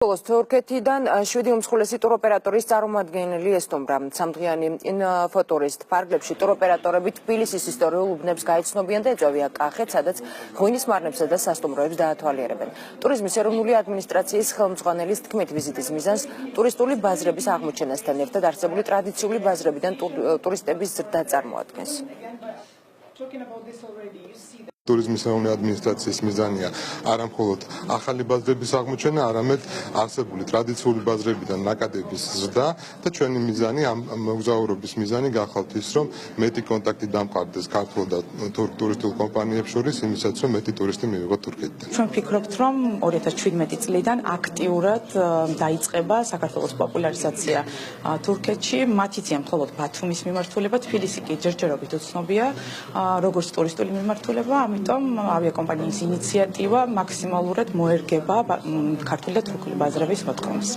თურქეთიდან 7 უმსხვილესი ტუროპერატორის წარმომადგენელი ესტუმრა. Სამდღიანი ინფოტურისტ ფარგლებში ტუროპერატორები თბილისის ისტორიულ უბნებს გაეცნობიან და ეწვევიან კახეთს, სადაც ღვინის მარნებსა და სასტუმროებს დაათვალიერებენ. ტურიზმის ეროვნული ადმინისტრაციის ხელმძღვანელის თქმით, ვიზიტის მიზანს ტურისტული ბაზრების აღმოჩენასთან ერთად არსებული ტრადიციული ბაზრებიდან ტურისტების ზრდა წარმოადგენს. Ტურიზმის ეროვნული ადმინისტრაციის მიზანია არა მხოლოდ ახალი ბაზრების აღმოჩენა, არამედ არსებული ტრადიციული ბაზრებიდან ნაკადების ზრდა და ჩვენი მიზანი ამ მოგზაურობის მიზანი გახავთ ის, რომ მეტი კონტაქტი დამყარდეს ქართულ და თურქ ტურისტულ კომპანიებს შორის, იმისაც რომ მეტი ტურისტი მივიღოთ თურქეთიდან. Ჩვენ ვფიქრობთ, რომ 2017 წლიდან აქტიურად დაიწყება საქართველოს პოპულარიზაცია თურქეთში, მათ იციან მხოლოდ ბათუმის მიმართულება, თბილისი კი ჯერჯერობით უცნობია როგორც ტურისტული მიმართულება. Ამიტომ ავიაკომპანიის ინიციატივა მაქსიმალურად მოერგება ქართული და თურქული ბაზრების მოთხოვნას.